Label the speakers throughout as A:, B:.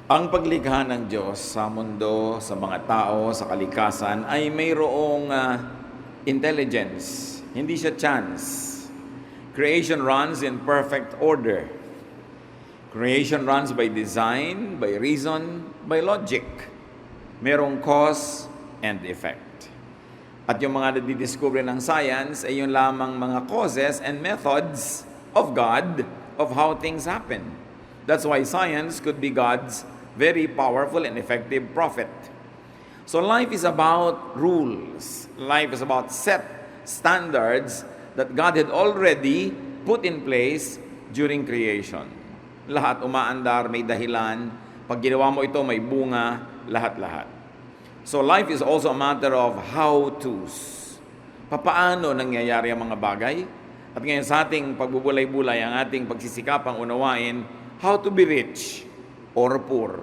A: Ang paglikha ng Diyos sa mundo, sa mga tao, sa kalikasan ay mayroong intelligence. Hindi siya chance. Creation runs in perfect order. Creation runs by design, by reason, by logic. Merong cause and effect. At yung mga nadidiscover ng science ay yung lamang mga causes and methods of God of how things happen. That's why science could be God's very powerful and effective prophet. So life is about rules. Life is about set standards that God had already put in place during creation. Lahat umaandar, may dahilan. Pag ginawa mo ito, may bunga, lahat-lahat. So life is also a matter of how-tos. Papaano nangyayari ang mga bagay? At ngayon sa ating pagbubulay-bulay, ang ating pagsisikapang unawain, how to be rich or poor.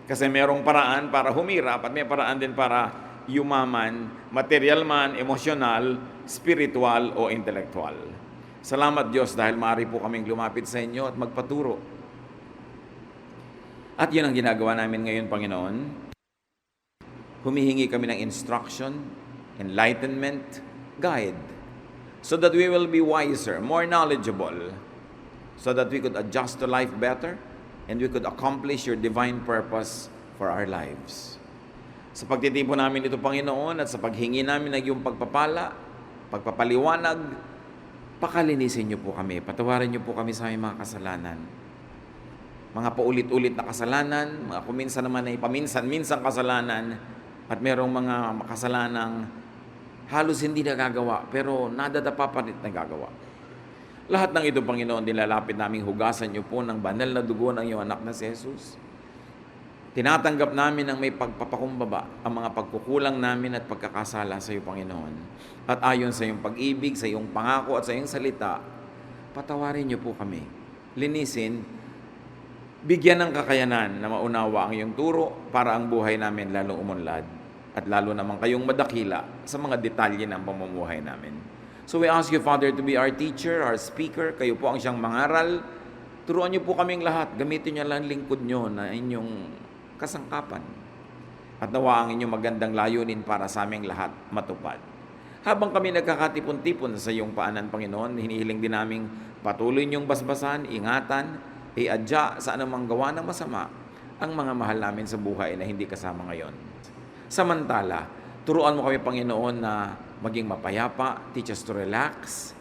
A: Kasi merong paraan para humirap at may paraan din para yumaman, material man, emosyonal, spiritual o intelektual. Salamat Diyos dahil maaari po kaming lumapit sa inyo at magpaturo. At yun ang ginagawa namin ngayon, Panginoon. Humihingi kami ng instruction, enlightenment, guide, so that we will be wiser, more knowledgeable, so that we could adjust to life better, and we could accomplish your divine purpose for our lives. Sa pagtitipo namin ito, Panginoon, at sa paghingi namin ng iyong pagpapala, pagpapaliwanag, pakalinisin niyo po kami, patawarin niyo po kami sa aming mga kasalanan. Mga paulit-ulit na kasalanan, mga kuminsan naman ay paminsan-minsang kasalanan, at merong mga makasalanang halos hindi nagagawa, pero nadadapa pa rin nagagawa. Lahat ng ito, Panginoon, nilalapit naming hugasan niyo po ng banal na dugo ng iyong anak na si Jesus. Tinatanggap namin ang may pagpapakumbaba ang mga pagkukulang namin at pagkakasala sa iyo, Panginoon. At ayon sa iyong pag-ibig, sa iyong pangako at sa iyong salita, patawarin niyo po kami. Linisin, bigyan ng kakayanan na maunawa ang iyong turo para ang buhay namin lalong umunlad at lalo naman kayong madakila sa mga detalye ng pamumuhay namin. So we ask you, Father, to be our teacher, our speaker. Kayo po ang siyang mangaral. Turuan niyo po kaming lahat. Gamitin niyo lang lingkod niyo na inyong kasangkapan. At nawa ang inyong magandang layunin para sa aming lahat matupad. Habang kami nagkakatipon-tipon sa iyong paanan, Panginoon, hinihiling din naming patuloy niyong basbasan, ingatan, iadya sa anumang gawa ng masama ang mga mahal namin sa buhay na hindi kasama ngayon. Samantala, turuan mo kami, Panginoon, na maging mapayapa, teach us to relax,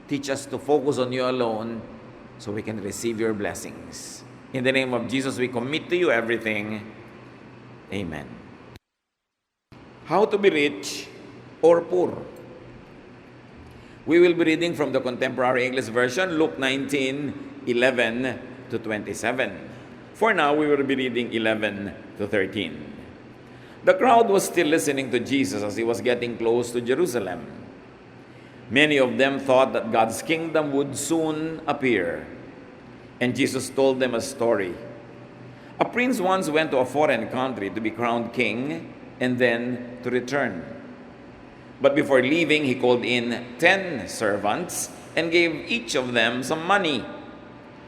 A: teach us to focus on you alone so we can receive your blessings. In the name of Jesus, we commit to you everything. Amen. How to be rich or poor? We will be reading from the Contemporary English Version, Luke 19:11 to 27. For now, we will be reading 11 to 13. The crowd was still listening to Jesus as he was getting close to Jerusalem. Many of them thought that God's kingdom would soon appear. And Jesus told them a story. A prince once went to a foreign country to be crowned king and then to return. But before leaving, he called in 10 servants and gave each of them some money.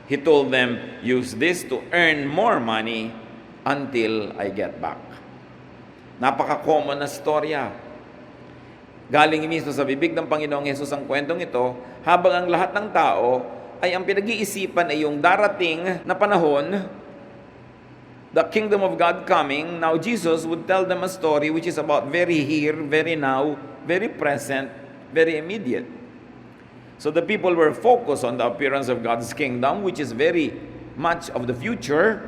A: He told them, "Use this to earn more money until I get back." Napaka-common na storya. Galing mismo sa bibig ng Panginoong Hesus ang kwentong ito, habang ang lahat ng tao ay ang pinag-iisipan ay yung darating na panahon, the kingdom of God coming. Now Jesus would tell them a story which is about very here, very now, very present, very immediate. So the people were focused on the appearance of God's kingdom, which is very much of the future,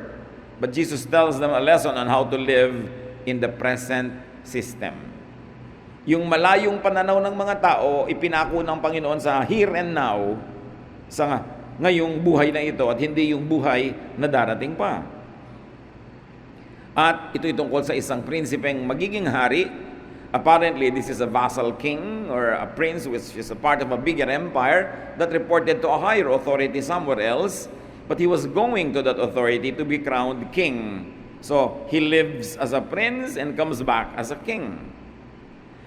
A: but Jesus tells them a lesson on how to live in the present system. Yung malayong pananaw ng mga tao, ipinako ng Panginoon sa here and now, sa ngayong buhay na ito, at hindi yung buhay na darating pa. At ito'y tungkol sa isang prinsipeng magiging hari. Apparently, this is a vassal king or a prince which is a part of a bigger empire that reported to a higher authority somewhere else, but he was going to that authority to be crowned king. So, he lives as a prince and comes back as a king.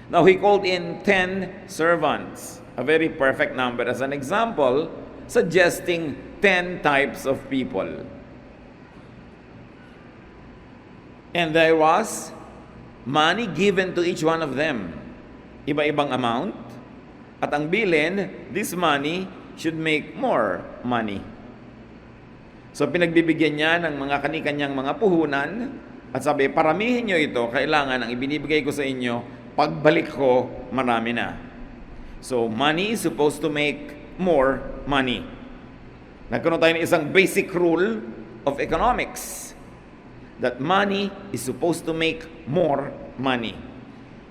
A: Now, he called in 10 servants, a very perfect number as an example, suggesting 10 types of people. And there was money given to each one of them. Iba-ibang amount. At ang bilin, this money should make more money. So pinagbibigyan niya ng mga kani-kanyang mga puhunan at sabi, paramihin nyo ito, kailangan ang ibinibigay ko sa inyo, pagbalik ko, marami na. So money is supposed to make more money. Nagkaroon tayo ng isang basic rule of economics, that money is supposed to make more money.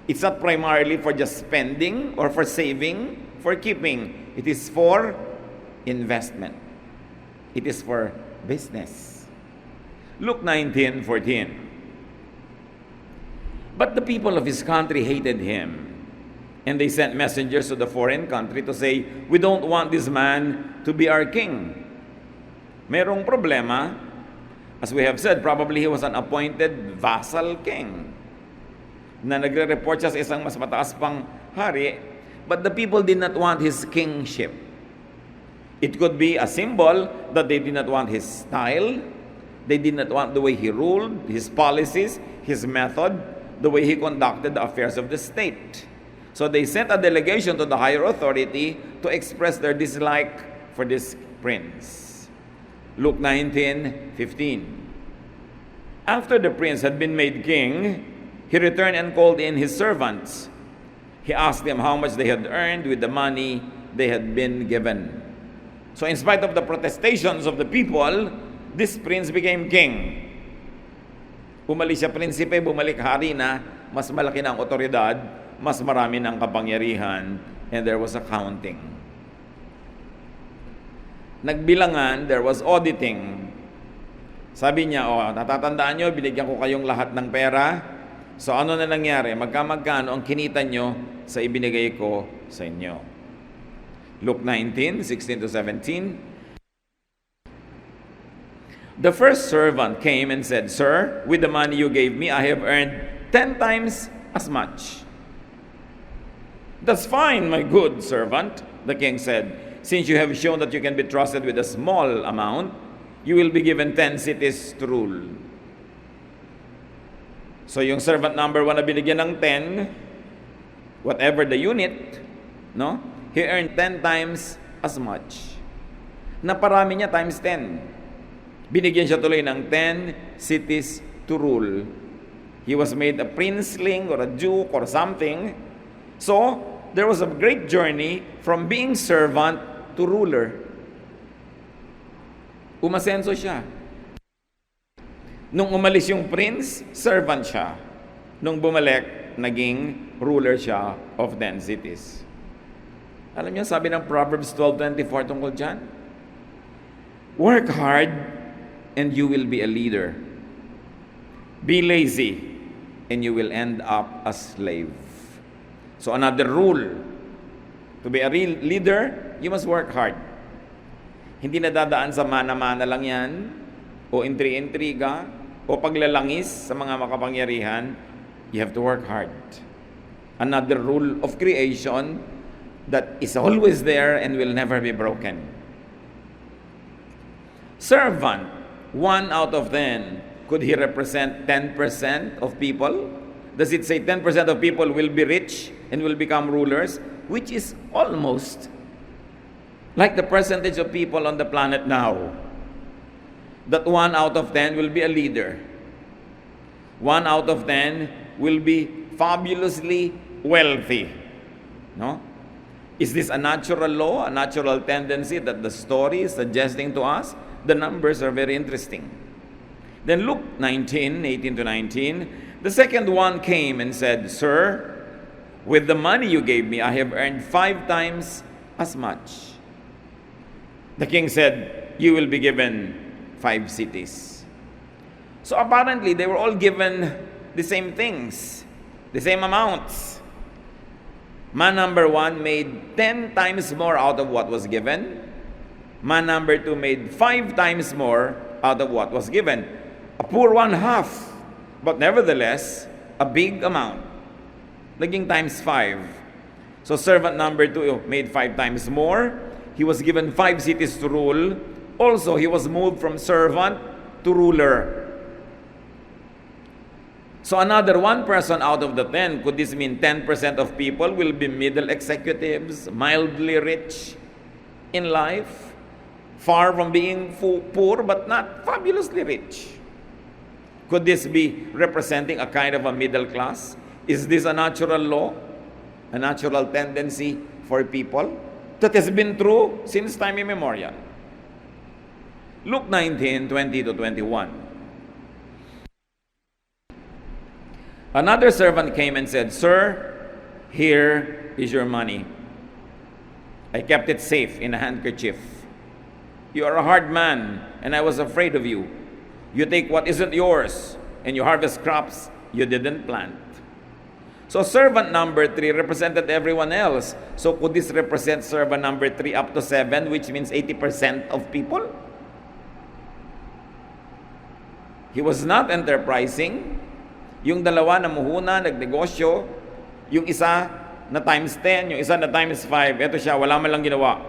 A: It's not primarily for just spending or for saving, for keeping. It is for investment. It is for business. Luke 19:14. But the people of his country hated him, and they sent messengers to the foreign country to say, we don't want this man to be our king. Merong problema. As we have said, probably he was an appointed vassal king na nagre-report siya sa isang mas mataas pang hari, but the people did not want his kingship. It could be a symbol that they did not want his style, they did not want the way he ruled, his policies, his method, the way he conducted the affairs of the state. So they sent a delegation to the higher authority to express their dislike for this prince. Luke 19:15. After the prince had been made king, he returned and called in his servants. He asked them how much they had earned with the money they had been given. So in spite of the protestations of the people, this prince became king. Umalis siya prinsipe, bumalik hari na, mas malaki na ang otoridad, mas marami ng kapangyarihan, and there was accounting. Nagbilangan, there was auditing. Sabi niya, natatandaan nyo, binigyan ko kayong lahat ng pera. So ano na nangyari? Magkamagkano ang kinita nyo sa ibinigay ko sa inyo? Luke 19:16-17. The first servant came and said, Sir, with the money you gave me, I have earned 10 times as much. That's fine, my good servant, the king said. Since you have shown that you can be trusted with a small amount, you will be given 10 cities to rule. So yung servant number 1 na binigyan ng 10, whatever the unit, no? He earned 10 times as much. Naparami niya times 10. Binigyan siya tuloy ng 10 cities to rule. He was made a princeling or a duke or something. So, there was a great journey from being servant to ruler. Umasenso siya. Nung umalis yung prince, servant siya. Nung bumalik, naging ruler siya of 10 cities. Alam niyo, sabi ng Proverbs 12:24 tungkol dyan, work hard and you will be a leader. Be lazy and you will end up a slave. So another rule, to be a real leader, you must work hard. Hindi nadadaan sa mana-mana lang yan, o intri-intriga, o paglalangis sa mga makapangyarihan. You have to work hard. Another rule of creation that is always there and will never be broken. Servant, 1 out of 10, could he represent 10% of people? Does it say 10% of people will be rich and will become rulers? Which is almost like the percentage of people on the planet now. That 1 out of 10 will be a leader. 1 out of 10 will be fabulously wealthy. No? Is this a natural law, a natural tendency that the story is suggesting to us? The numbers are very interesting. Then Luke 19:18-19, the second one came and said, Sir, with the money you gave me, I have earned 5 times as much. The king said, you will be given 5 cities. So apparently, they were all given the same things, the same amounts. Man number 1 made 10 times more out of what was given. Man number 2 made 5 times more out of what was given. A poor one half, but nevertheless, a big amount. Naging times 5. So servant number 2 made 5 times more. He was given 5 cities to rule. Also, he was moved from servant to ruler. So another 1% out of the 10, could this mean 10% of people will be middle executives, mildly rich in life, far from being poor but not fabulously rich? Could this be representing a kind of a middle class? Is this a natural law, a natural tendency for people that has been true since time immemorial? Luke 19:20-21. Another servant came and said, "Sir, here is your money. I kept it safe in a handkerchief. You are a hard man, and I was afraid of you. You take what isn't yours, and you harvest crops you didn't plant." So servant number 3 represented everyone else. So could this represent servant number 3 up to 7, which means 80% of people? He was not enterprising. Yung dalawa na muhuna, nagnegosyo. Yung isa na times 10, yung isa na times 5. Ito siya, wala man lang ginawa.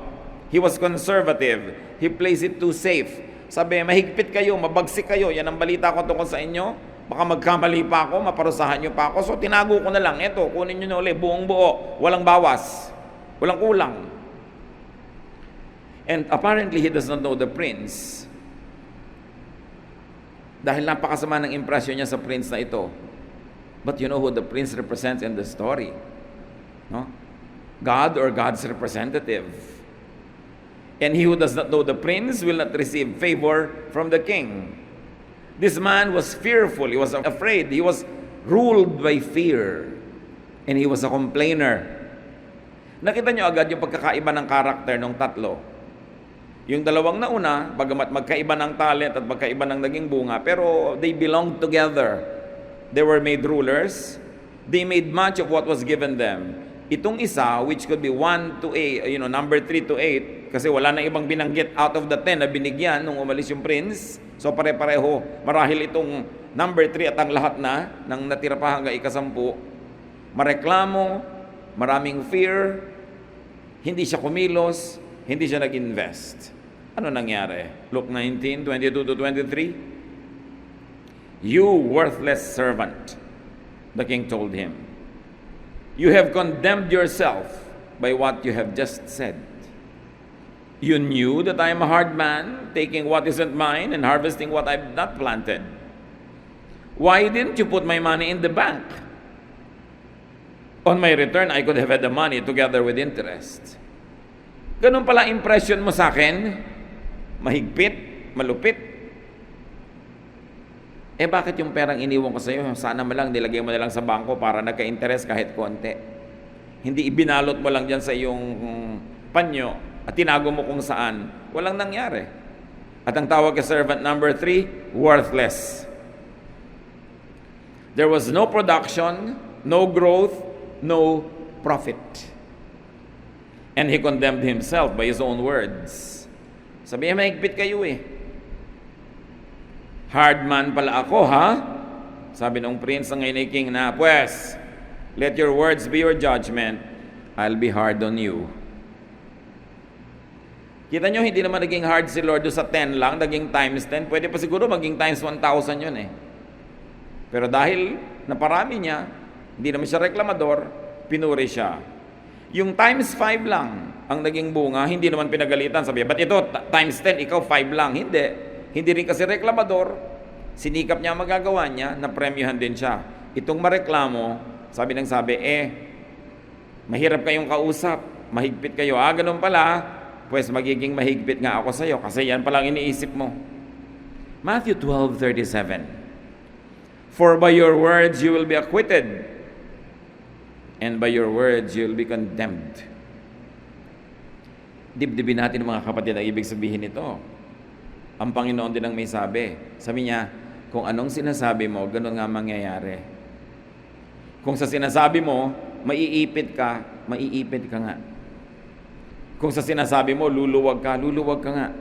A: He was conservative. He plays it too safe. Sabi, mahigpit kayo, mabagsik kayo. Yan ang balita ko tungkol sa inyo. Baka magkamali pa ako, maparusahan nyo pa ako. So tinago ko na lang. Eto, kunin nyo na ulit, buong buo. Walang bawas. Walang kulang. And apparently, he does not know the prince. Dahil napakasama ng impresyon niya sa prince na ito. But you know who the prince represents in the story? No? God or God's representative. And he who does not know the prince will not receive favor from the king. This man was fearful. He was afraid. He was ruled by fear. And he was a complainer. Nakita nyo agad yung pagkakaiba ng karakter ng tatlo. Yung dalawang nauna, bagamat magkaiba ng talent at magkaiba ng naging bunga, pero they belonged together. They were made rulers. They made much of what was given them. Itong isa, which could be 1 to 8, number 3 to 8, kasi wala na ibang binanggit out of the 10 na binigyan nung umalis yung prince. So pare-pareho, marahil itong number 3 at ang lahat na, nang natira pa hanggang ika-10, mareklamo, maraming fear, hindi siya kumilos, hindi siya nag-invest. Ano nangyari? Luke 19:22-23. "You worthless servant," the king told him. "You have condemned yourself by what you have just said. You knew that I am a hard man, taking what isn't mine and harvesting what I've not planted. Why didn't you put my money in the bank? On my return, I could have had the money together with interest." Ganun pala impression mo sa akin? Mahigpit? Malupit? Bakit yung perang iniwan ko sa iyo, sana mo lang nilagay mo na lang sa bangko para nagka-interest kahit konti? Hindi ibinalot mo lang dyan sa iyong panyo at tinago mo kung saan. Walang nangyari. At ang tawag kay servant number 3, worthless. There was no production, no growth, no profit. And he condemned himself by his own words. Sabi niya, mahigpit kayo eh. Hard man pala ako, ha? Sabi ng prince ng ngayon king na, "Pues, let your words be your judgment. I'll be hard on you." Kita nyo, hindi naman naging hard si Lord sa 10 lang, naging times 10. Pwede pa siguro maging times 1,000 yun eh. Pero dahil naparami niya, hindi naman siya reklamador, pinuri siya. Yung times 5 lang ang naging bunga, hindi naman pinagalitan. Sabi, "Ba't ito times 10, ikaw 5 lang?" Hindi. Hindi rin kasi reklamador, sinikap niya magagawa niya, napremyuhan din siya. Itong mareklamo, sabi, mahirap kayong kausap, mahigpit kayo. Ganun pala, pues magiging mahigpit nga ako sa'yo, kasi yan palang iniisip mo. Matthew 12:37. "For by your words you will be acquitted, and by your words you will be condemned." Dibdibin natin mga kapatid ang ibig sabihin nito. Ang Panginoon din ang may sabi. Sabi niya, kung anong sinasabi mo, ganun nga mangyayari. Kung sa sinasabi mo, maiipit ka nga. Kung sa sinasabi mo, luluwag ka nga.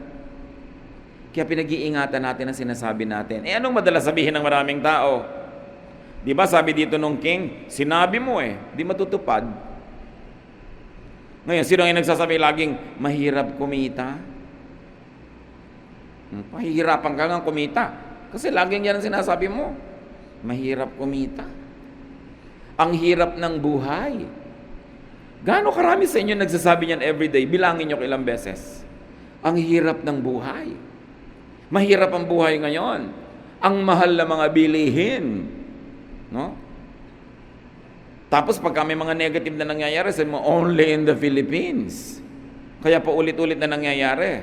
A: Kaya pinag-iingatan natin ang sinasabi natin. Anong madalas sabihin ng maraming tao? Di ba sabi dito nung king, sinabi mo di matutupad. Ngayon, sino ang nagsasabi laging, mahirap kumita? Pahihirapan ka nga kumita. Kasi laging yan ang sinasabi mo. Mahirap kumita. Ang hirap ng buhay. Gaano karami sa inyo nagsasabi niyan everyday? Bilangin niyo ilang beses. Ang hirap ng buhay. Mahirap ang buhay ngayon. Ang mahal na mga bilihin. No? Tapos pagka may mga negative na nangyayari, sabi mo, only in the Philippines. Kaya pa ulit-ulit na nangyayari.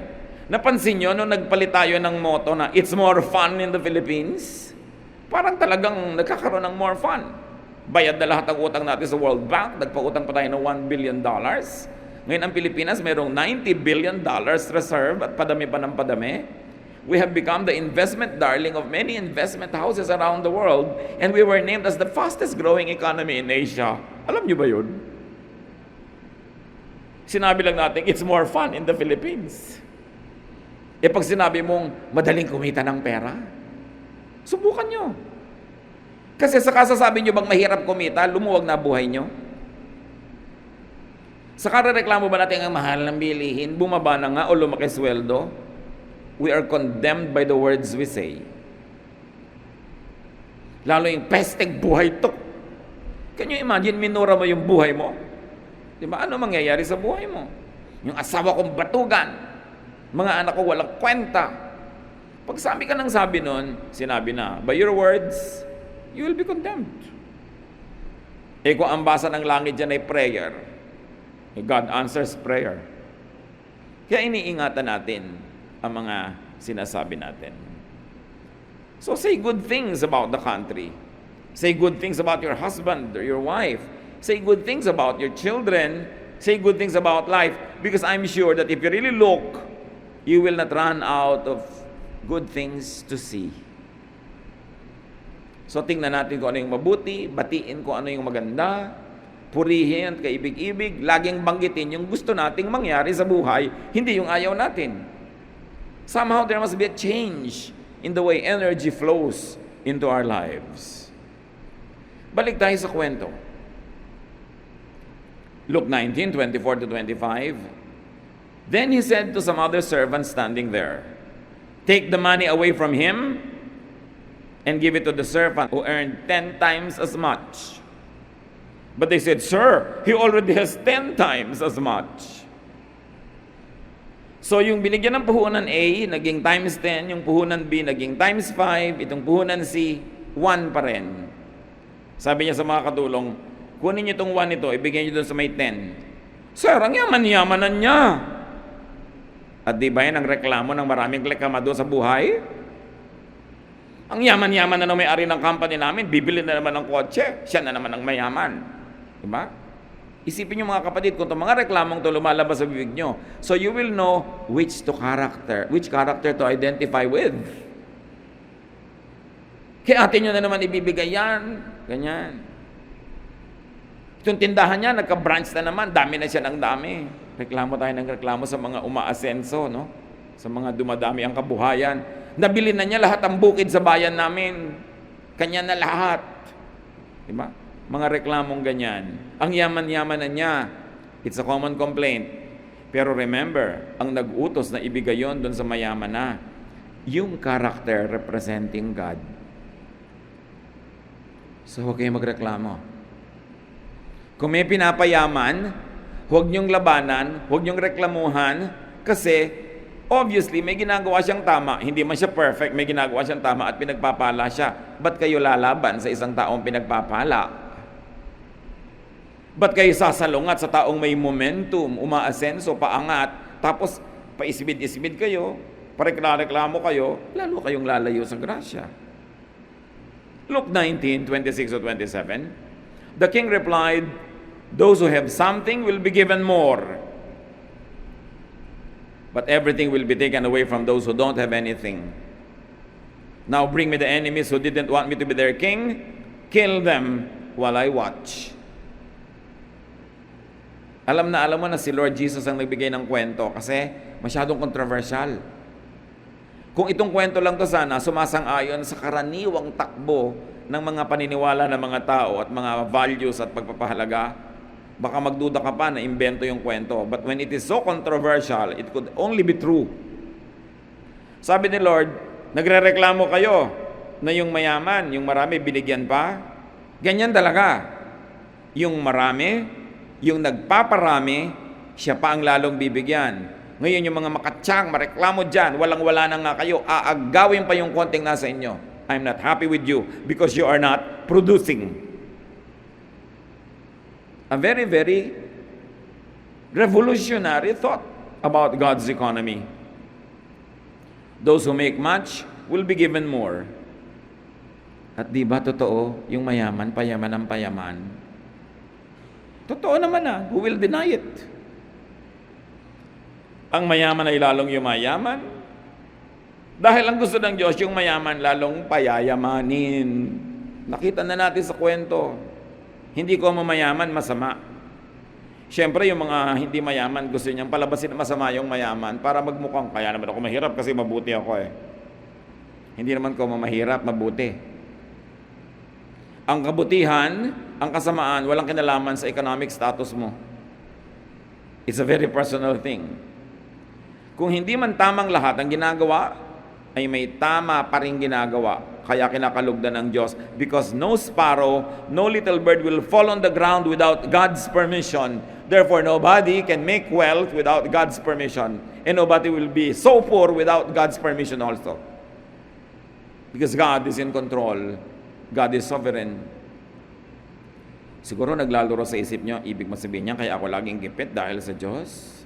A: Napansin nyo, nung nagpalit tayo ng motto na, it's more fun in the Philippines, parang talagang nagkakaroon ng more fun. Bayad na lahat ang utang natin sa World Bank, nagpautang pa tayo ng $1 billion. Ngayon ang Pilipinas, mayroong $90 billion reserve at padami pa ng padami. We have become the investment darling of many investment houses around the world, and we were named as the fastest growing economy in Asia. Alam niyo ba yun? Sinabi lang natin, it's more fun in the Philippines. E pag sinabi mong madaling kumita ng pera, subukan nyo. Kasi sa kasasabi nyo bang mahirap kumita, lumuwag na buhay nyo? Sa karareklamo ba natin ang mahal ng bilihin, bumaba na nga o lumaki sweldo? We are condemned by the words we say. Lalo yung pesteng buhay to. Can you imagine, minura mo yung buhay mo? Diba? Ano mangyayari sa buhay mo? Yung asawa kong batugan, mga anak ko walang kwenta. Pag sabi ka ng sabi nun, sinabi na, by your words, you will be condemned. Eh kung ang basa ng langit dyan ay prayer, God answers prayer. Kaya iniingatan natin ang mga sinasabi natin. So say good things about the country. Say good things about your husband or your wife. Say good things about your children. Say good things about life. Because I'm sure that if you really look, you will not run out of good things to see. So tingnan natin kung ano yung mabuti, batiin kung ano yung maganda, purihin at kaibig-ibig, laging banggitin yung gusto nating mangyari sa buhay, hindi yung ayaw natin. Somehow there must be a change in the way energy flows into our lives. Balik tayo sa kwento. Luke 19:24-25. Then he said to some other servants standing there, take the money away from him and give it to the servant who earned 10 times as much. But they said, Sir, he already has 10 times as much. So yung binigyan ng puhunan A, naging times 10, yung puhunan B, naging times 5, itong puhunan C, 1 pa rin. Sabi niya sa mga katulong, kunin niyo itong 1 ito, ibigay niyo doon sa may 10. Sir, ang yaman-yamanan niya. At di ba yan ang reklamo ng maraming reklamado sa buhay? Ang yaman-yaman na may-ari ng company namin, bibili na naman ng kotse, siya na naman ang mayaman. Diba? Isipin niyo mga kapatid, kung itong mga reklamong ito lumalabas sa bibig niyo, so you will know which character to identify with. Kaya atin nyo na naman ibibigay yan, ganyan. Itong tindahan niya, nagka-branch na naman, dami na siya ng dami. Reklamo tayo ng reklamo sa mga umaasenso, no? Sa mga dumadami ang kabuhayan. Nabili na niya lahat ang bukid sa bayan namin. Kanya na lahat. Diba? Mga reklamong ganyan. Ang yaman-yaman na niya. It's a common complaint. Pero remember, ang nag-utos na ibigay yon doon sa mayaman na, yung character representing God. So huwag kayong magreklamo. Kung may pinapayaman, huwag niyong labanan, huwag niyong reklamuhan, kasi obviously may ginagawa siyang tama. Hindi man siya perfect, may ginagawa siyang tama at pinagpapala siya. Ba't kayo lalaban sa isang taong pinagpapala? Ba't kayo sasalungat sa taong may momentum, umaasenso, paangat, tapos paisibid-isibid kayo, pareklamo kayo, lalo kayong lalayo sa grasya. Luke 19:26-27, the king replied, those who have something will be given more, but everything will be taken away from those who don't have anything. Now bring me the enemies who didn't want me to be their king, kill them while I watch. Alam mo na si Lord Jesus ang nagbigay ng kwento kasi masyadong controversial. Kung itong kwento lang to sana, sumasang-ayon sa karaniwang takbo ng mga paniniwala ng mga tao at mga values at pagpapahalaga, baka magduda ka pa na imbento yung kwento. But when it is so controversial, it could only be true. Sabi ni Lord, nagrereklamo kayo na yung mayaman, yung marami binigyan pa? Ganyan talaga. Yung marami, yung nagpaparami, siya pa ang lalong bibigyan. Ngayon yung mga makatsyang, mareklamo dyan, walang-wala na nga kayo, aagawin pa yung konting nasa inyo. I'm not happy with you because you are not producing. A very, very revolutionary thought about God's economy. Those who make much will be given more. At di ba totoo, yung mayaman, payaman ang payaman? Totoo naman who will deny it? Ang mayaman ay lalong yumayaman. Dahil ang gusto ng Diyos, yung mayaman lalong payayamanin. Nakita na natin sa kwento. Hindi ko mamayaman, masama. Siyempre, yung mga hindi mayaman, gusto niyang palabasin na masama yung mayaman para magmukhang, kaya naman ako mahirap kasi mabuti ako Hindi naman ko mahirap, mabuti. Ang kabutihan, ang kasamaan, walang kinalaman sa economic status mo. It's a very personal thing. Kung hindi man tamang lahat ang ginagawa, ay may tama pa rin ginagawa. Kaya kinakalugdan ng Diyos. Because no sparrow, no little bird will fall on the ground without God's permission. Therefore, nobody can make wealth without God's permission. And nobody will be so poor without God's permission also. Because God is in control. God is sovereign. Siguro naglalaro sa isip nyo, ibig masabihin niya, kaya ako laging gipit dahil sa Diyos.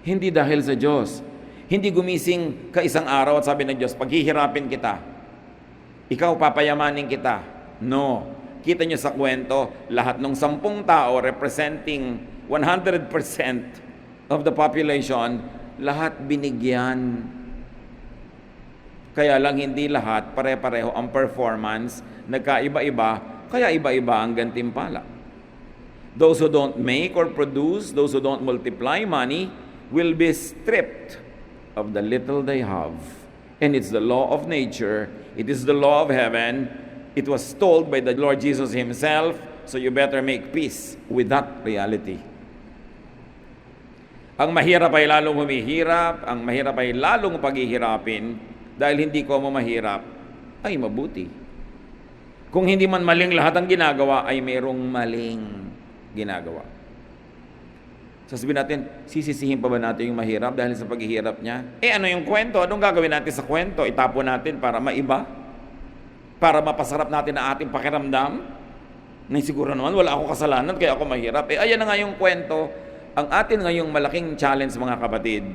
A: Hindi dahil sa Diyos. Hindi gumising ka isang araw at sabi ng Diyos, paghihirapin kita. Ikaw papayamanin kita. No. Kita nyo sa kwento, lahat ng 10 tao representing 100% of the population, lahat binigyan. Kaya lang hindi lahat pare-pareho ang performance, nagkaiba-iba, kaya iba-iba ang gantimpala. Those who don't make or produce, those who don't multiply money, will be stripped of the little they have. And it's the law of nature. It is the law of heaven. It was told by the Lord Jesus Himself, so you better make peace with that reality. Ang mahirap ay lalong humihirap, ang mahirap ay lalong paghihirapin, dahil hindi ko mo mahirap, ay mabuti. Kung hindi man maling lahat ang ginagawa, ay mayroong maling ginagawa. Sasabihin natin, sisisihin pa ba natin yung mahirap dahil sa paghihirap niya? Ano yung kwento? Anong gagawin natin sa kwento? Itapon natin para maiba? Para mapasarap natin ang ating pakiramdam? Na siguro naman, wala akong kasalanan, kaya ako mahirap. Ayan na nga yung kwento. Ang atin ngayong malaking challenge, mga kapatid,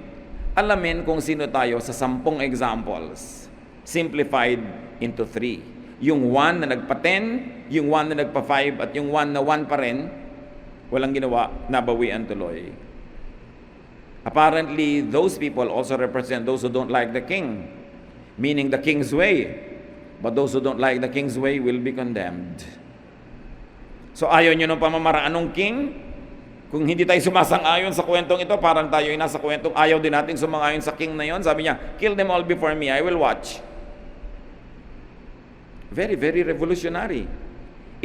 A: alamin kung sino tayo sa 10 examples. Simplified into 3. Yung 1 na nagpa-10, yung 1 na nagpa-5, at yung 1 na 1 pa rin, walang ginawa, nabawian tuloy. Apparently, those people also represent those who don't like the king, meaning the king's way. But those who don't like the king's way will be condemned. So ayaw nyo ng pamamaraan ng king? Kung hindi tayo sumasang-ayon sa kwentong ito, parang tayo ay nasa kwentong ayaw din natin sumang-ayon sa king na yon. Sabi niya, kill them all before me, I will watch. Very, very revolutionary.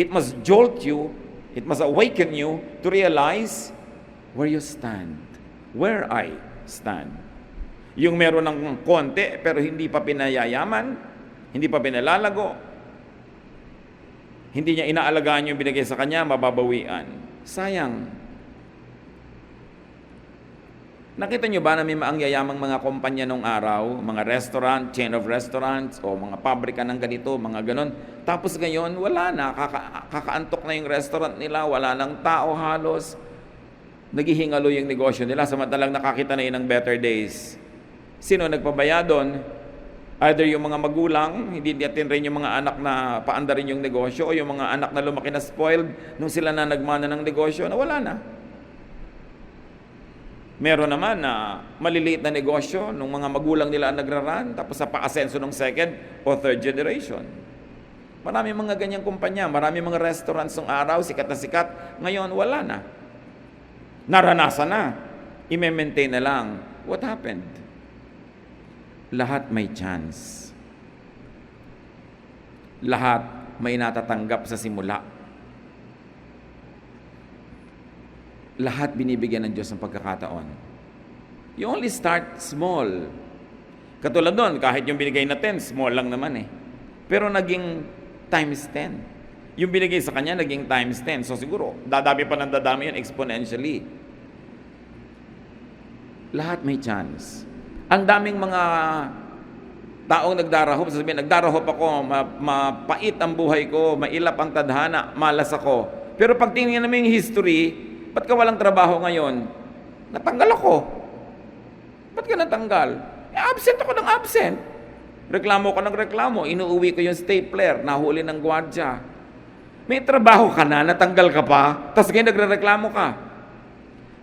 A: It must jolt you, it must awaken you to realize where you stand, where I stand. Yung meron ng konti pero hindi pa pinayayaman, hindi pa pinalalago, hindi niya inaalagaan yung binigay sa kanya, mababawian. Sayang. Nakita nyo ba na may maangyayamang mga kumpanya nung araw, mga restaurant, chain of restaurants, o mga pabrika ng ganito, mga ganon. Tapos ngayon, wala na, kakaantok na yung restaurant nila, wala nang tao halos. Naghihingalo yung negosyo nila, samantalang nakakita na yun ng better days. Sino nagpabaya doon? Either yung mga magulang, hindi natin rin yung mga anak na paanda rin yung negosyo, o yung mga anak na lumaki na spoiled, nung sila na nagmana ng negosyo, na wala na. Meron naman na maliliit na negosyo nung mga magulang nila ang nagraran, tapos sa pa-asenso ng second o third generation. Marami mga ganyang kumpanya, marami mga restaurants ng araw, sikat na sikat, ngayon wala na. Naranasan na, i-maintain na lang. What happened? Lahat may chance. Lahat may natatanggap sa simula. Lahat binibigyan ng Diyos ng pagkakataon. You only start small. Katulad doon, kahit yung binigay natin, small lang naman Pero naging times 10. Yung binigay sa kanya, naging times 10. So siguro, dadami pa ng dadami yun exponentially. Lahat may chance. Ang daming mga taong nagdarahop, sasabihin, nagdarahop ako, mapait ang buhay ko, mailap ang tadhana, malas ako. Pero pag tingnan mo yung history, ba't ka walang trabaho ngayon? Natanggal ako. Ba't ka natanggal? Absent ako ng absent. Reklamo ko ng reklamo, inuuwi ko yung stapler, nahuli ng gwardya. May trabaho ka na, natanggal ka pa, tapos ngayon nagre-reklamo ka.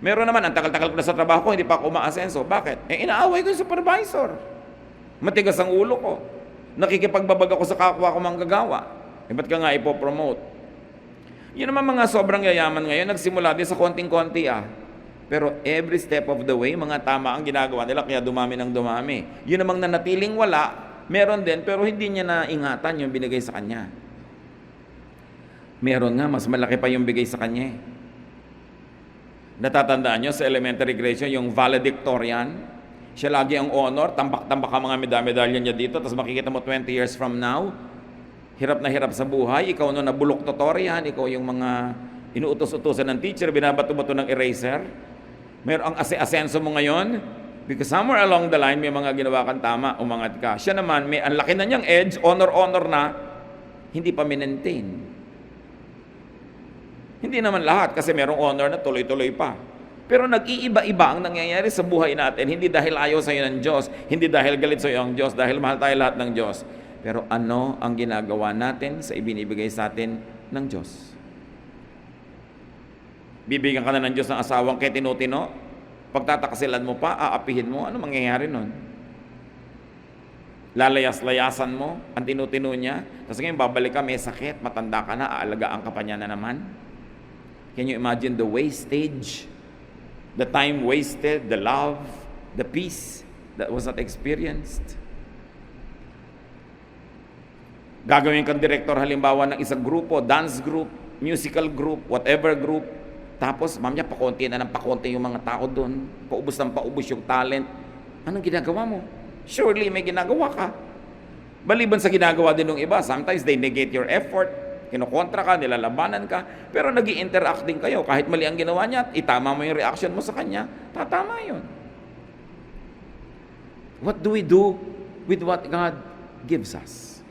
A: Meron naman, ang tagal-tagal ko na sa trabaho ko, hindi pa ako umaasenso. Bakit? Inaaway ko yung supervisor. Matigas ang ulo ko. Nakikipagbabag ako sa kapwa ko manggagawa. Ba't ka nga ipopromote? Yun naman mga sobrang yayaman ngayon, nagsimula din sa konting-konti Pero every step of the way, mga tama ang ginagawa nila, kaya dumami ng dumami. Yun namang nanatiling wala, meron din, pero hindi niya naingatan yung binigay sa kanya. Meron nga, mas malaki pa yung bigay sa kanya. Natatandaan nyo sa elementary grade yung valedictorian, siya lagi ang honor, tambak-tambak ang mga medalya niya dito, tapos makikita mo 20 years from now, hirap na hirap sa buhay, ikaw no nabulok tutorian, ikaw yung mga inuutos-utosan ng teacher, binabato-bato ng eraser, meron ang asenso mo ngayon, because somewhere along the line, may mga ginawa kang tama, umangat ka. Siya naman, may ang laki na niyang edge, honor na, hindi pa minentain. Hindi naman lahat, kasi merong honor na tuloy-tuloy pa. Pero nag-iiba-iba ang nangyayari sa buhay natin, hindi dahil ayaw sa iyo ng Diyos, hindi dahil galit sa iyo ang Diyos, dahil mahal tayo lahat ng Diyos. Pero ano ang ginagawa natin sa ibinibigay sa atin ng Diyos? Bibigyan ka na ng Diyos ng asawang kay tinutino, pagtatakasilan mo pa, aapihin mo, ano mangyayari nun? Lalayas-layasan mo ang tinutino niya, tapos ngayon babalik ka, may sakit, matanda ka na, aalagaan ka pa niya na naman. Can you imagine the wastage, the time wasted, the love, the peace that was not experienced? Gagawin kang director halimbawa ng isang grupo, dance group, musical group, whatever group, tapos mamaya pakonti na ng pakonti yung mga tao doon, paubos ng paubos yung talent. Anong ginagawa mo? Surely may ginagawa ka. Maliban sa ginagawa din ng iba, sometimes they negate your effort, kinukontra ka, nilalabanan ka, pero nag-i-interact din kayo. Kahit mali ang ginawa niya, itama mo yung reaction mo sa kanya, tatama yun. What do we do with what God gives us?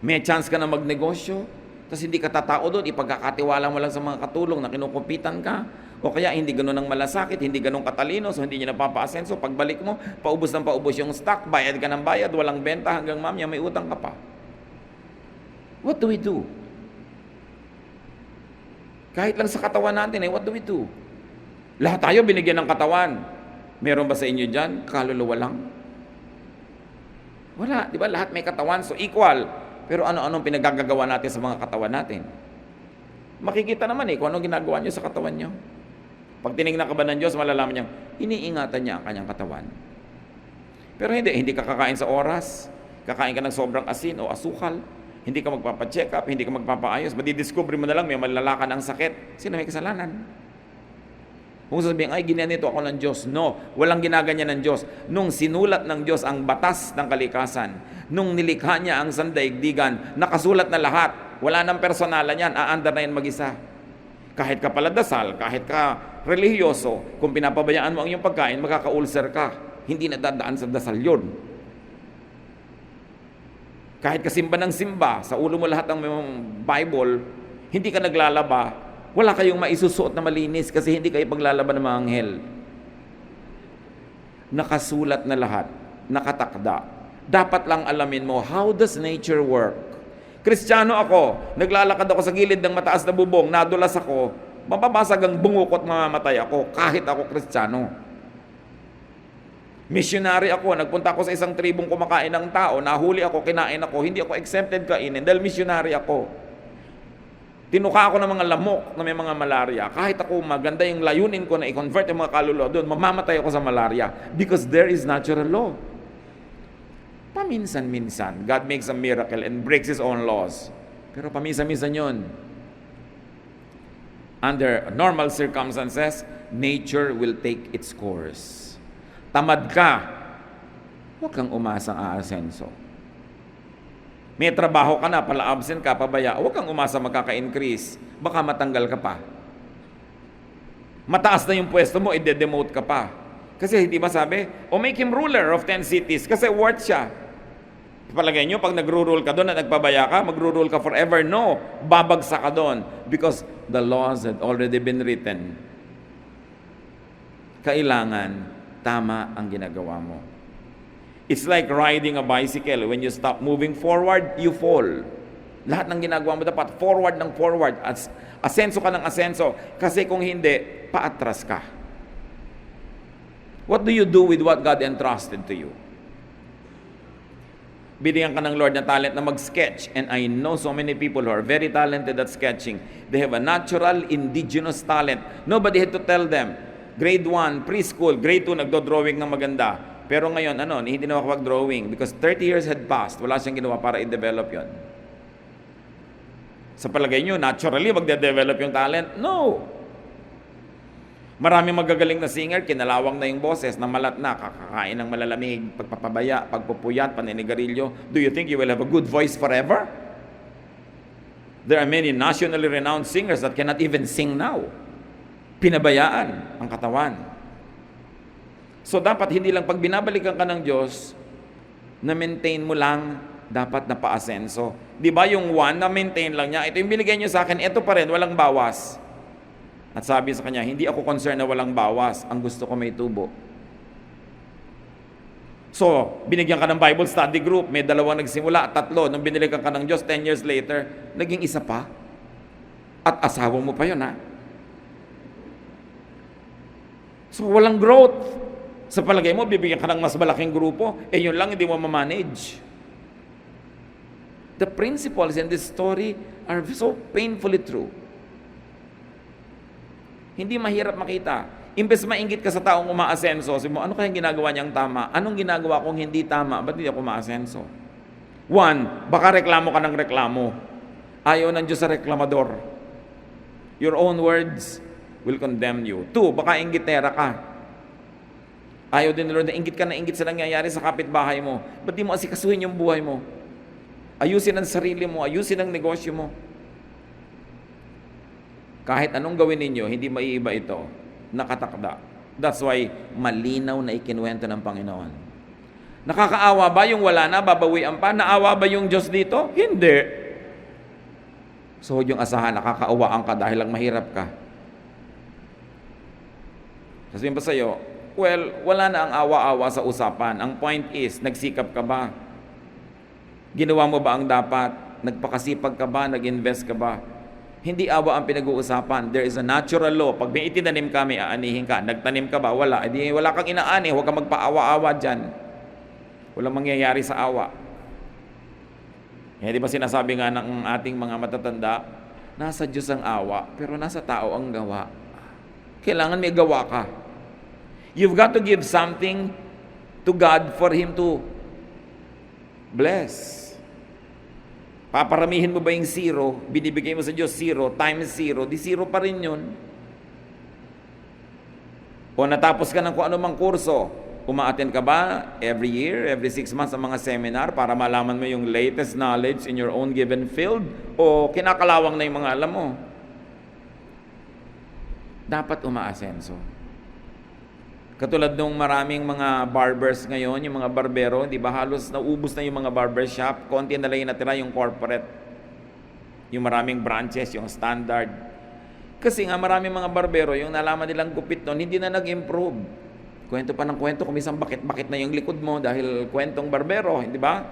A: May chance ka na magnegosyo, tapos hindi ka tatao doon, ipagkakatiwala mo lang sa mga katulong na kinukupitan ka, o kaya hindi ganun ang malasakit, hindi ganun katalino, so hindi niya napapa-asenso. Pagbalik mo, paubos ng paubos yung stock, bayad ka ng bayad, walang benta hanggang mamaya may utang ka pa. What do we do? Kahit lang sa katawan natin, what do we do? Lahat tayo binigyan ng katawan. Meron ba sa inyo dyan? Kaluluwa lang? Wala, di ba? Lahat may katawan, so equal. Pero ano-anong pinagagagawa natin sa mga katawan natin? Makikita naman kung anong ginagawa nyo sa katawan nyo. Pag tinignan ka ba ng Diyos, malalaman niya, iniingatan niya ang kanyang katawan. Pero hindi ka kakain sa oras, kakain ka ng sobrang asin o asukal, hindi ka magpapacheck up, hindi ka magpapaayos, madidiscover mo na lang may malalakan ang sakit. Sino may kasalanan? Kung sasabihin, ay, ginanito ako ng Diyos. No, walang ginaganyan ng Diyos. Nung sinulat ng Diyos ang batas ng kalikasan, nung nilikha niya ang sandaigdigan, nakasulat na lahat. Wala nang personalan yan, aandar na yan mag-isa. Kahit ka paladasal, kahit ka relihiyoso, kung pinapabayaan mo ang iyong pagkain, magkaka-ulcer ka. Hindi na dadaan sa dasal yun. Kahit ka simba ng simba, sa ulo mo lahat ng Bible, hindi ka naglalaba, wala kayong maisusuot na malinis kasi hindi kayo paglalaban ng mga anghel. Nakasulat na lahat, nakatakda. Dapat lang alamin mo, how does nature work? Kristiyano ako, naglalakad ako sa gilid ng mataas na bubong, nadulas ako, mababasag ang bungukot, mamamatay ako, kahit ako Kristiyano. Missionary ako, nagpunta ako sa isang tribong kumakain ng tao, nahuli ako, kinain ako, hindi ako exempted kainin dahil missionary ako. Tinuka ako ng mga lamok na may mga malaria. Kahit ako maganda yung layunin ko na i-convert yung mga kaluluwa doon, mamamatay ako sa malaria because there is natural law. Paminsan-minsan, God makes a miracle and breaks His own laws. Pero paminsan-minsan yun. Under normal circumstances, nature will take its course. Tamad ka, huwag kang umasang aasenso. May trabaho ka na, pala absent ka, pabaya, huwag kang umasa magkaka-increase. Baka matanggal ka pa. Mataas na yung pwesto mo, i-demote ka pa. Kasi hindi ba sabi, make him ruler of 10 cities kasi worth siya. Palagay nyo, pag nagro-rule ka doon at nagpabaya ka, magro-rule ka forever. No, babagsak ka doon because the laws had already been written. Kailangan tama ang ginagawa mo. It's like riding a bicycle. When you stop moving forward, you fall. Lahat ng ginagawa mo dapat forward ng forward. Asenso ka ng asenso. Kasi kung hindi, paatras ka. What do you do with what God entrusted to you? Binigyan ka ng Lord na talent na mag-sketch. And I know so many people who are very talented at sketching. They have a natural, indigenous talent. Nobody had to tell them. Grade 1, preschool, grade 2, nagdo-drawing ng maganda. Pero ngayon, hindi na makapag-drawing because 30 years had passed. Wala siyang ginawa para i-develop yon. Sa palagay nyo, naturally, magde-develop yung talent? No! Maraming magagaling na singer, kinalawang na yung boses, namalat na, kakakain ng malalamig, pagpapabaya, pagpupuyat, paninigarilyo. Do you think you will have a good voice forever? There are many nationally renowned singers that cannot even sing now. Pinabayaan ang katawan. So dapat hindi lang pag binabalikan ka ng Diyos, na-maintain mo lang, dapat na pa-asenso. Di ba yung 1, na-maintain lang niya, ito yung binigay niyo sa akin, ito pa rin, walang bawas. At sabi sa kanya, hindi ako concerned na walang bawas. Ang gusto ko may tubo. So, binigyan ka ng Bible study group. May 2 nagsimula, 3. Nung binilikan ka ng Diyos, 10 years later, naging 1 pa. At asawa mo pa yun, ha? So, walang growth. Sa palagay mo, bibigyan ka ng mas malaking grupo. Yun lang, hindi mo ma-manage. The principles in this story are so painfully true. Hindi mahirap makita. Imbes mainggit ka sa taong umaasenso, sabi mo, ano kayang ginagawa niyang tama? Anong ginagawa kong hindi tama? Ba't hindi ako umaasenso? 1, baka reklamo ka ng reklamo. Ayaw ng Diyos sa reklamador. Your own words will condemn you. 2, baka inggitera ka. Ayaw din Lord na inggit ka na inggit sa nangyayari sa kapitbahay mo. Ba't di mo asikasuhin yung buhay mo? Ayusin ang sarili mo, ayusin ang negosyo mo. Kahit anong gawin ninyo, hindi maiiba ito. Nakatakda. That's why malinaw na ikinuwento ng Panginoon. Nakakaawa ba yung wala na, babawian pa? Naawa ba yung Diyos dito? Hindi. So yung asahan, nakakaawaan ka dahil lang mahirap ka. Sabihin pa sa'yo, well, wala na ang awa-awa sa usapan. Ang point is, nagsikap ka ba? Ginawa mo ba ang dapat? Nagpakasipag ka ba? Nag-invest ka ba? Hindi awa ang pinag-uusapan. There is a natural law. Pag may itinanim ka, may aanihin ka. Nagtanim ka ba? Wala. Edi wala kang inaani. Huwag kang magpaawa-awa dyan. Walang mangyayari sa awa. Di ba sinasabi nga ng ating mga matatanda, nasa Diyos ang awa, pero nasa tao ang gawa. Kailangan may gawa ka. You've got to give something to God for Him to bless. Paparamihin mo ba yung 0? Binibigay mo sa Diyos 0 times 0, di 0 pa rin yun. O natapos ka ng kung anumang kurso, uma-attend ka ba every year, every 6 months sa mga seminar para malaman mo yung latest knowledge in your own given field? O kinakalawang na yung mga alam mo? Dapat umaasenso. Katulad nung maraming mga barbers ngayon, yung mga barbero, di ba halos naubos na yung mga barbershop, konti na lang yung natira yung corporate, yung maraming branches, yung standard. Kasi nga maraming mga barbero, yung nalaman nilang gupit nun, hindi na nag-improve. Kwento pa ng kwento, kumisang bakit-bakit na yung likod mo dahil kwentong barbero, di ba?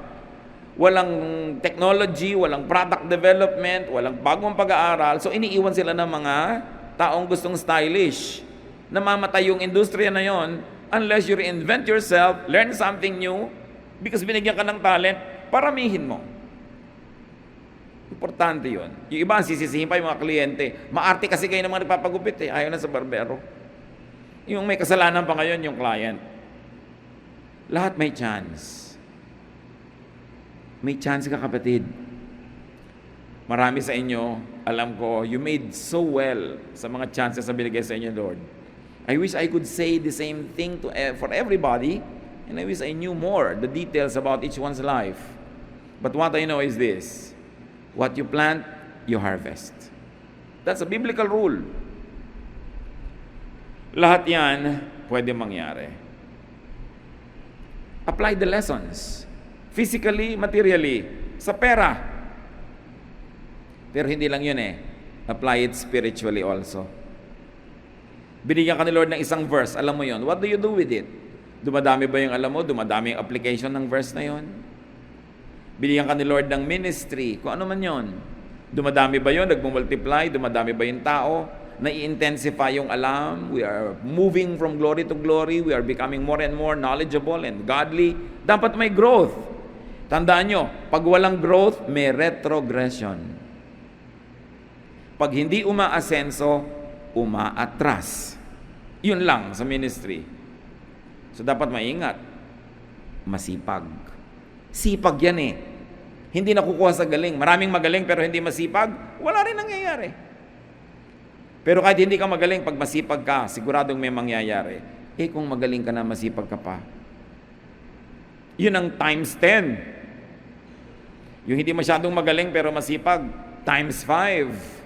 A: Walang technology, walang product development, walang bagong pag-aaral, so iniiwan sila ng mga taong gustong stylish. Namamatay yung industriya na yon unless you reinvent yourself, learn something new, because binigyan ka ng talent, paramihin mo. Importante yun. Yung iba, sisisihin pa yung mga kliyente. Maarte kasi kayo ng mga nagpapagupit ayaw na sa barbero. Yung may kasalanan pa ngayon, yung client. Lahat may chance. May chance ka, kapatid. Marami sa inyo, alam ko, you made so well sa mga chances na binigay sa inyo, Lord. I wish I could say the same thing for everybody, and I wish I knew more, the details about each one's life. But what I know is this: what you plant, you harvest. That's a biblical rule. Lahat yan pwede mangyari. Apply the lessons. Physically, materially, sa pera. Pero hindi lang yun Apply it spiritually also. Binigyan ka ni Lord ng isang verse, alam mo yun. What do you do with it? Dumadami ba yung alam mo? Dumadami yung application ng verse na yun? Binigyan ka ni Lord ng ministry, kung ano man yun. Dumadami ba yun? Nagmumultiply? Dumadami ba yung tao? Nai-intensify yung alam? We are moving from glory to glory. We are becoming more and more knowledgeable and godly. Dapat may growth. Tandaan nyo, pag walang growth, may retrogression. Pag hindi umaasenso, umaatras. Yun lang sa ministry. So dapat maingat. Masipag. Sipag yan Hindi nakukuha sa galing. Maraming magaling pero hindi masipag, wala rin nangyayari. Pero kahit hindi ka magaling, pag masipag ka, siguradong may mangyayari. Kung magaling ka na, masipag ka pa. Yun ang times 10. Yung hindi masyadong magaling pero masipag, times 5.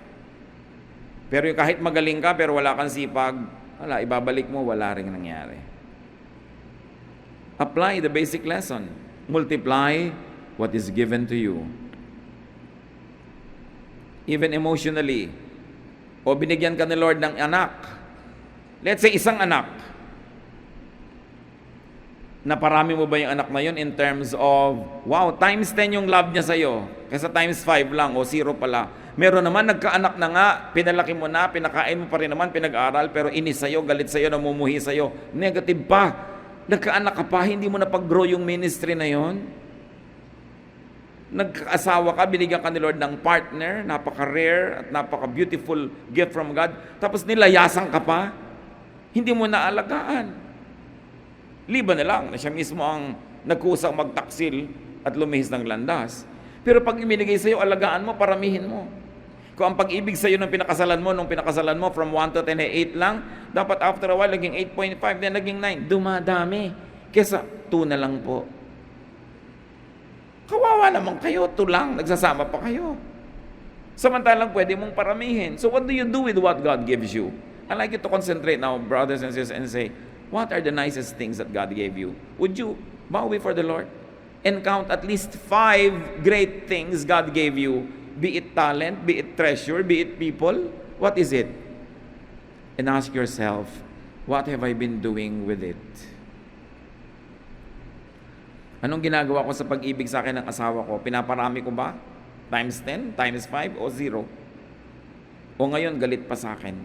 A: Pero yung kahit magaling ka pero wala kang sipag, wala, ibabalik mo, wala rin nangyari. Apply the basic lesson. Multiply what is given to you. Even emotionally. O binigyan ka ni Lord ng anak. Let's say isang anak. Naparami mo ba yung anak na yun in terms of, wow, times 10 yung love niya sa'yo. Kaysa times 5 lang o 0 pala. Meron naman, nagkaanak na nga, pinalaki mo na, pinakain mo pa rin naman, pinag-aral, pero inis sa'yo, galit sa'yo, namumuhi sa'yo. Negative pa. Nagkaanak ka pa, hindi mo napag-grow yung ministry na yon. Nagkaasawa ka, binigyan ka ni Lord ng partner, napaka-rare at napaka-beautiful gift from God, tapos nilayasan ka pa, hindi mo naalagaan. Liban na lang na siya mismo ang nagkusang magtaksil at lumihis ng landas. Pero pag ibinigay sa'yo, alagaan mo, paramihin mo. Kung ang pag-ibig sa'yo nung pinakasalan mo from 1 to 10 ay 8 lang, dapat after a while, naging 8.5, then naging 9. Dumadami. Kesa 2 na lang po. Kawawa naman kayo, 2 lang, nagsasama pa kayo. Samantalang pwede mong paramihin. So what do you do with what God gives you? I'd like you to concentrate now, brothers and sisters, and say, what are the nicest things that God gave you? Would you bow before the Lord and count at least 5 great things God gave you? Be it talent, be it treasure, be it people. What is it? And ask yourself, what have I been doing with it? Anong ginagawa ko sa pag-ibig sa akin ng asawa ko? Pinaparami ko ba? Times 10, times 5, o 0? O ngayon, galit pa sa akin?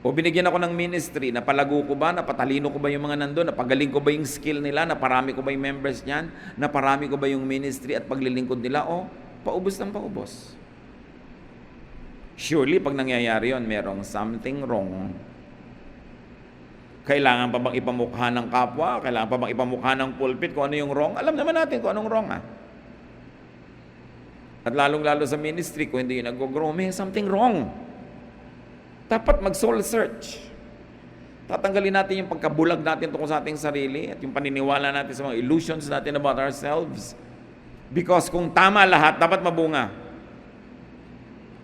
A: O binigyan ako ng ministry, napalago ko ba? Napatalino ko ba yung mga nandun? Napagaling ko ba yung skill nila? Naparami ko ba yung members niyan? Naparami ko ba yung ministry at paglilingkod nila? O paubos ng paubos? Surely, pag nangyayari yun, merong something wrong. Kailangan pa bang ipamukha ng kapwa? Kailangan pa bang ipamukha ng pulpit kung ano yung wrong? Alam naman natin kung anong wrong At lalong-lalo sa ministry, kung hindi yung nag-grow, may something wrong. Dapat mag-soul search. Tatanggalin natin yung pagkabulag natin tungkol sa ating sarili at yung paniniwala natin sa mga illusions natin about ourselves. Because kung tama lahat, dapat mabunga.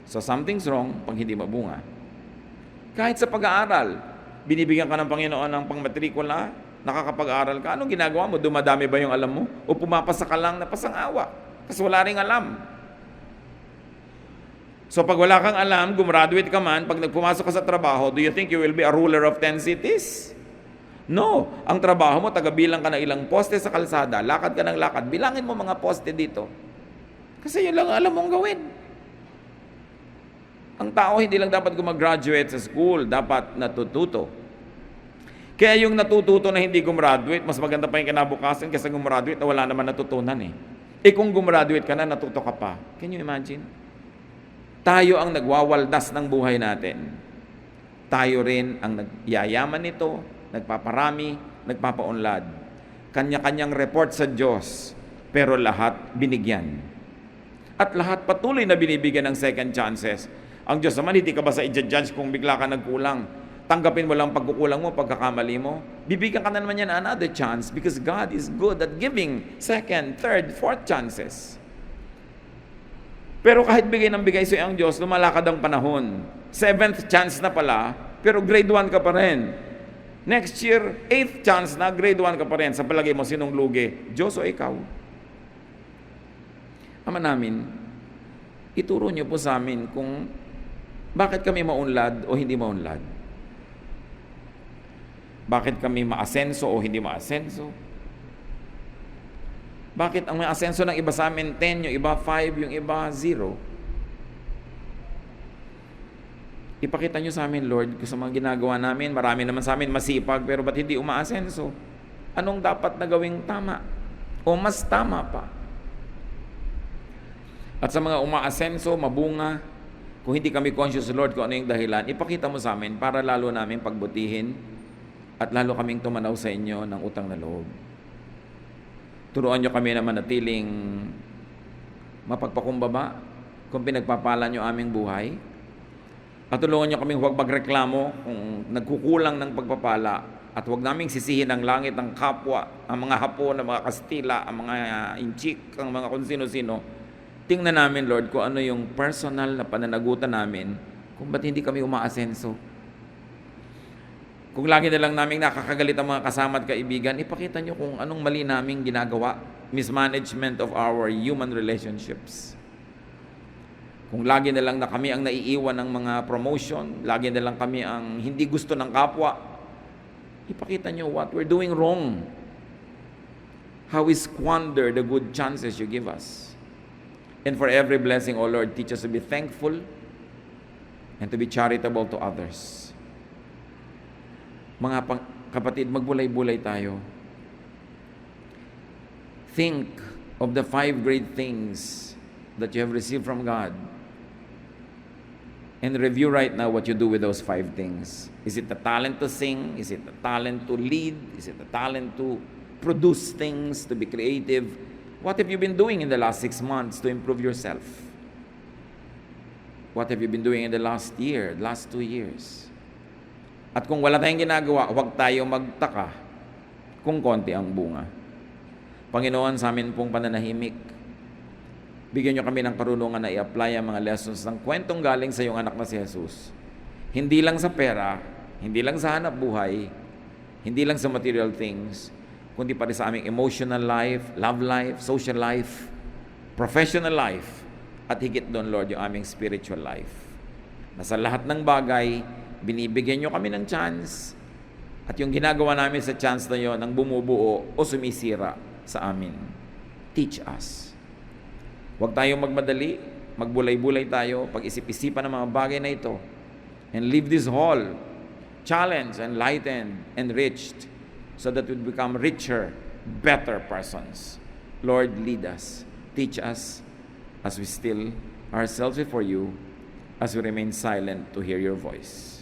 A: So something's wrong pag hindi mabunga. Kahit sa pag-aaral, binibigyan ka ng Panginoon ng pangmatrikula, nakakapag-aral ka, anong ginagawa mo? Dumadami ba yung alam mo? O pumapasa ka lang na pasang-awa? Kasi wala ring alam. So pag wala kang alam, gumraduate ka man, pag nagpumasok ka sa trabaho, do you think you will be a ruler of 10 cities? No. Ang trabaho mo, tagabilang ka ng ilang poste sa kalsada, lakad ka ng lakad, bilangin mo mga poste dito. Kasi yun lang alam mong gawin. Ang tao hindi lang dapat gumagraduate sa school, dapat natututo. Kaya yung natututo na hindi gumraduate, mas maganda pa yung kinabukasan kaysa gumraduate na wala naman natutunan kung gumraduate ka na, natuto ka pa. Can you imagine? Tayo ang nagwawaldas ng buhay natin. Tayo rin ang nagyayaman nito, nagpaparami, nagpapaunlad. Kanya-kanyang report sa Diyos, pero lahat binigyan. At lahat patuloy na binibigyan ng second chances. Ang Diyos naman, hindi ka ba sa i-judge kung bigla ka nagkulang? tanggapin mo lang pagkukulang mo, pagkakamali mo, bibigyan ka na naman yan another chance because God is good at giving second, third, fourth chances. Pero kahit bigay ng bigay sa'yo ang Diyos, lumalakad ang panahon. 7th chance na pala, pero grade 1 ka pa rin. Next year, 8th chance na, grade 1 ka pa rin. Sa palagay mo, sinong lugi? Diyos o ikaw? Ama namin, ituro niyo po sa amin kung bakit kami maunlad o hindi maunlad. Bakit kami maasenso o hindi maasenso? Bakit ang may asenso ng iba sa amin 10, yung iba 5, yung iba 0? Ipakita nyo sa amin, Lord, kung sa mga ginagawa namin, marami naman sa amin masipag, pero ba't hindi umaasenso? Anong dapat na gawing tama? O mas tama pa? At sa mga umaasenso, mabunga, kung hindi kami conscious, Lord, kung ano yung dahilan, ipakita mo sa amin para lalo namin pagbutihin at lalo kaming tumanaw sa inyo ng utang na loob. Turuan nyo kami na manatiling mapagpakumbaba kung pinagpapala nyo aming buhay. At tulungan nyo kaming huwag magreklamo kung nagkukulang ng pagpapala at huwag naming sisihin ang langit, ang kapwa, ang mga Hapon, ang mga Kastila, ang mga Inchik, ang mga kung sino-sino. Tingnan namin, Lord, kung ano yung personal na pananagutan namin kung ba't hindi kami umaasenso. Kung lagi na lang namin nakakagalit ang mga kasama at kaibigan, ipakita nyo kung anong mali naming ginagawa. Mismanagement of our human relationships. Kung lagi na lang na kami ang naiiwan ng mga promotion, lagi na lang kami ang hindi gusto ng kapwa, ipakita nyo what we're doing wrong. How we squander the good chances you give us. And for every blessing, O Lord, teach us to be thankful and to be charitable to others. Mga kapatid, magbulay-bulay tayo. Think of the 5 great things that you have received from God. And review right now what you do with those 5 things. Is it the talent to sing? Is it the talent to lead? Is it the talent to produce things, to be creative? What have you been doing in the last 6 months to improve yourself? What have you been doing in the last year, last 2 years? At kung wala tayong ginagawa, huwag tayo magtaka kung konti ang bunga. Panginoon, sa amin pong pananahimik, bigyan nyo kami ng karunungan na i-apply ang mga lessons ng kwentong galing sa iyong anak na si Jesus. Hindi lang sa pera, hindi lang sa hanap buhay, hindi lang sa material things, kundi pati sa aming emotional life, love life, social life, professional life, at higit doon, Lord, yung aming spiritual life. Na sa lahat ng bagay, binibigyan nyo kami ng chance, at yung ginagawa namin sa chance na yon ang bumubuo o sumisira sa amin. Teach us. Huwag tayong magmadali, magbulay-bulay tayo, pag-isip-isipan ng mga bagay na ito, and leave this hall challenged, enlightened, enriched, so that we become richer, better persons. Lord, lead us, teach us, as we still ourselves before you, as we remain silent to hear your voice.